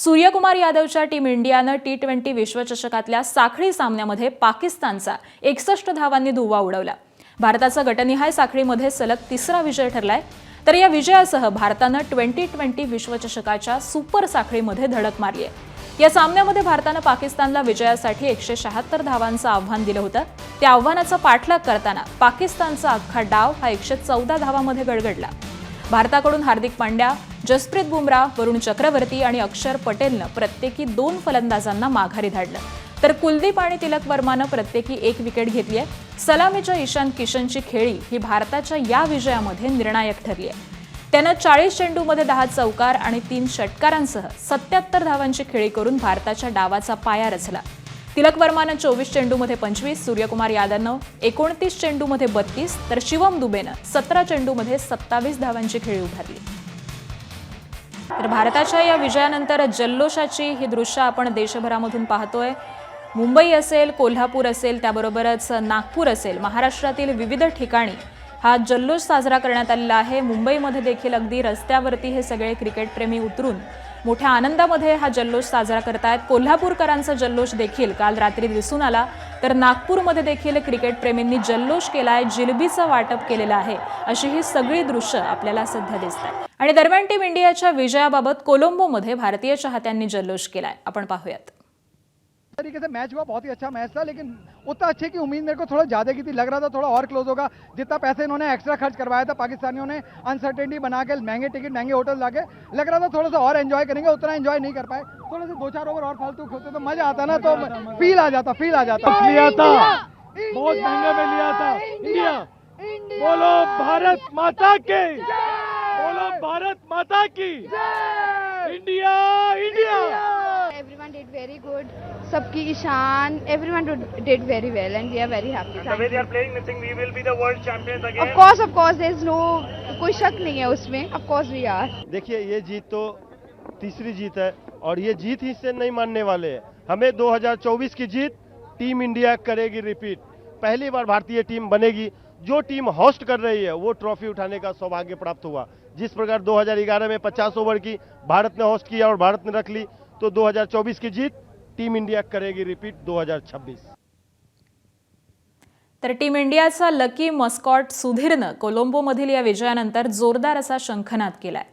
Suryakumar यादवच्या team इंडियानं T20 विश्वचषकातल्या साखळी सामन्यामध्ये पाकिस्तानचा 61 धावांनी धुव्वा उडवला। भारताचा गटनिहाय साखळीमध्ये सलग तिसरा विजय ठरलाय। तर या विजयासह भारतानं T20 विश्वचषकाच्या सुपर साखळीमध्ये धडक मारली आहे। या सामन्यामध्ये भारतानं पाकिस्तानला विजयासाठी 176 धावांचं आव्हान दिलं होतं। त्या आव्हानाचा पाठलाग करताना पाकिस्तानचा अख्खा डाव हा 114 धावांमध्ये गडगडला। भारताकडून हार्दिक पांड्या, जसप्रीत बुमराह, वरुण चक्रवर्ती आणि अक्षर पटेलनं प्रत्येकी 2 फलंदाजांना माघारी धाडलं। तर कुलदीप आणि तिलक वर्मानं प्रत्येकी 1 विकेट घेतली आहे। सलामीच्या ईशान किशनची खेळी ही भारताच्या या विजयामध्ये निर्णायक ठरली आहे। त्यानं 40 चेंडूमध्ये 10 चौकार आणि 3 षटकारांसह 77 धावांची खेळी करून भारताच्या डावाचा पाया रचला। तिलक वर्मानं 24 चेंडूमध्ये 25, सूर्यकुमार यादवनं 29 चेंडूमध्ये 32, तर शिवम दुबेनं 17 चेंडूमध्ये 27 धावांची खेळी उभारली। तर भारताच्या या विजयानंतर जल्लोषाची ही दृश्य आपण देशभरामधून पाहतोय। मुंबई असेल, कोल्हापूर असेल, त्याबरोबरच नागपूर असेल, महाराष्ट्रातील विविध ठिकाणी हा जल्लोष साजरा करण्यात आलेला आहे। मुंबईमध्ये देखील अगदी रस्त्यावरती हे सगळे क्रिकेटप्रेमी उतरून मोठ्या आनंदामध्ये हा जल्लोष साजरा करतायत। कोल्हापूरकरांचा जल्लोष देखील काल रात्री दिसून आला। तर नागपूरमध्ये देखील क्रिकेटप्रेमींनी जल्लोष केलाय, जिलबीचं वाटप केलेलं आहे। अशी ही सगळी दृश्य आपल्याला सध्या दिसतात। आणि दरम्यान टीम इंडियाच्या विजयाबाबत कोलंबोमध्ये भारतीय चाहत्यांनी जल्लोष केलाय, आपण पाहूयात। तरीके से मैच हुआ, बहुत ही अच्छा मैच था, लेकिन उतना अच्छे की उम्मीद मेरे को थोड़ा ज़्यादा की थी। लग रहा था थोड़ा और क्लोज होगा। जितना पैसे इन्होंने एक्स्ट्रा खर्च करवाया था पाकिस्तानियों ने, अनसर्टेनिटी बना के महंगे टिकट, महंगे होटल लाके, लग रहा था थोड़ा सा और एंजॉय करेंगे, उतना एंजॉय नहीं कर पाए। थोड़े से 2-4 ओवर और फालतू खेलते तो मजा आता ना, तो फील आ जाता लिया था, बहुत महंगे में लिया था। इंडिया बोलो भारत माता की, बोलो भारत माता की, India India. Everyone did very good. सबकी Ishan, everyone did very well, and we are very happy. The way they are playing, I think we will be the world champions again. Of course, there's no कोई शक नहीं है उसमें. Of course we are. देखिए, ये जीत तो तीसरी जीत है और ये जीत ही से नहीं मानने वाले हैं। हमें 2024 की जीत टीम इंडिया करेगी रिपीट। पहली बार भारतीय टीम बनेगी। जो टीम होस्ट कर रही है वो ट्रॉफी उठाने का सौभाग्य प्राप्त हुआ। जिस प्रकार 2011 में 50 ओवर की भारत ने होस्ट किया और भारत ने रख ली, तो 2024 की जीत टीम इंडिया करेगी रिपीट 2026। तर टीम इंडियाचा लकी मस्कॉट सुधीरनं कोलंबोमधील या विजयानंतर जोरदार असा शंखनाद केलाय।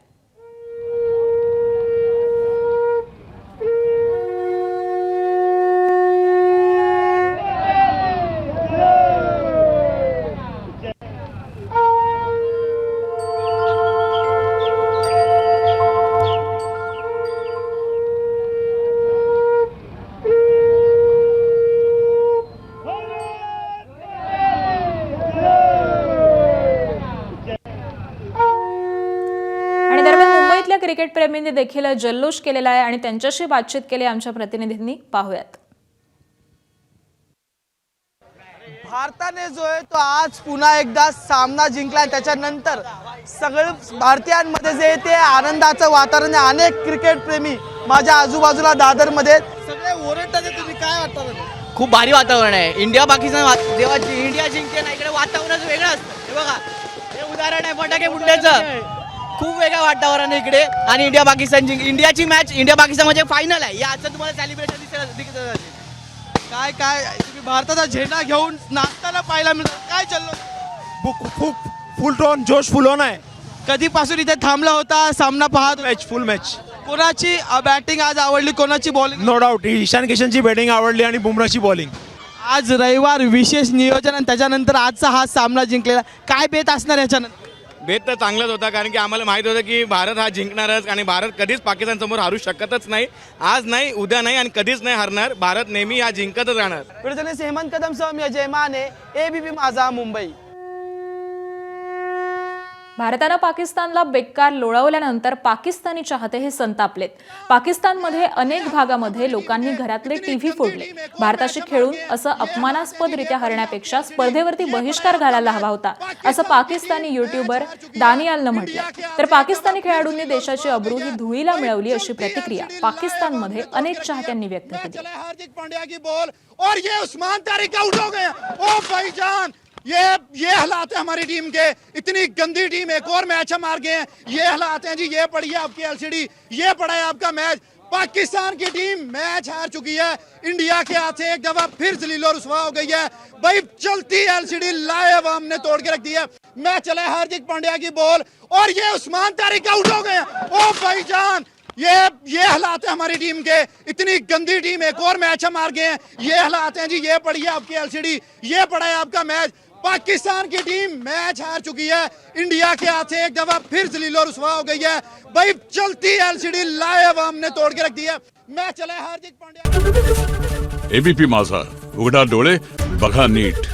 क्रिकेट प्रेमींनी देखील जल्लोष केलेला आहे आणि त्यांच्याशी बातचीत केली आमच्या प्रतिनिधींनी, पाहूयात। भारताने जो आहे तो आज पुन्हा एकदा सामना जिंकला। त्याच्यानंतर सगळं भारतीयांमध्ये जे ते आनंदाचं वातावरण आहे। अनेक क्रिकेट प्रेमी माझ्या आजूबाजूला दादरमध्ये सगळे ओरडतात। तुम्ही काय वाटतं? खूप भारी वातावरण आहे। इंडिया पाकिस्तान जेव्हा इंडिया जिंकते ना, इकडे वातावरणच वेगळं असतं। हे बघा, हे उदाहरण आहे फटाके फुटण्याचं। खूप वेगळं वातावरण आहे इकडे। आणि इंडिया पाकिस्तान इंडियाची मॅच, इंडिया पाकिस्तान म्हणजे फायनल आहे, याचं तुम्हाला सेलिब्रेशन दिसत काय काय तुम्ही भारताचा झेंडा घेऊन नाचताना पाहायला मिळतं। काय चाललं? फुल टॉन जोश फुल ऑन आहे। कधीपासून इथे थांबला होता सामना पाहत? फुल मॅच। कोणाची बॅटिंग आज आवडली, कोणाची बॉलिंग? नो डाऊट ईशान किशनची बॅटिंग आवडली आणि बुमराची बॉलिंग। आज रविवार, विशेष नियोजन आणि त्याच्यानंतर आजचा हा सामना जिंकलेला, काय बेत असणार याच्यानंतर? बेत तर चांगलाच होता, कारण की आम्हाला माहित होतं की भारत हा जिंकणारच आणि भारत कधीच पाकिस्तान समोर हारू शकतच नाही। आज नाही, उद्या नाही आणि कधीच नाही हरणार। भारत नेहमी हा जिंकतच राहणार। प्रोजेक्ट हेमंत कदम सह मी अजय माने, ABP माझा, मुंबई। भारतानं पाकिस्तानला बेकार लोळवल्यानंतर पाकिस्तानी चाहते हे संतापलेत। पाकिस्तानमध्ये अनेक भागामध्ये लोकांनी घरातले टीव्ही फोडले। भारताशी खेळून असं अपमानास्पदरित्या हरण्यापेक्षा स्पर्धेवरती बहिष्कार घालायला हवा होता, असं पाकिस्तानी युट्यूबर दानियालनं म्हटलं। तर पाकिस्तानी खेळाडूंनी देशाची अब्रू ही धुळीला मिळवली, अशी प्रतिक्रिया पाकिस्तानमध्ये अनेक चाहत्यांनी व्यक्त केली। हार्दिक पांड्या की बॉल और ये उस्मान तारिक आउट हो गया। ओ भाईजान, ये हालात है हमारी टीम के। इतनी गंदी टीम, एक और मैच हम हार गए हैं। ये हालात हैं जी, ये पड़ी है आपकी LCD, ये पड़ा है आपका मैच। पाकिस्तान की टीम मैच हार चुकी है, इंडिया के हाथ से एक दफा फिर जलीलो रुसवा हो गई है। भाई चलती एलसीडी लाइव हमने तोड़ के रख दी है। मैच चला है हार्दिक पांड्या की बॉल और ये उस्मान तारिक आउट हो गए हैं। ओ भाईजान, ये हालात है हमारी टीम के। इतनी गंदी टीम, एक और मैच हम हार गए हैं। ये हालात हैं जी, ये पड़ी है आपकी एलसीडी, ये पड़ा है आपका मैच। पाकिस्तान की टीम मैच हार चुकी है, इंडिया के हाथ से एक दफा फिर जलीलो रुसवा हो गई है। भाई चलती एलसीडी लाइव हमने तोड़ के रख दी है। मैच चला है हार्दिक पांड्या। एबीपी माझा, उघडा डोळे बघा नीट।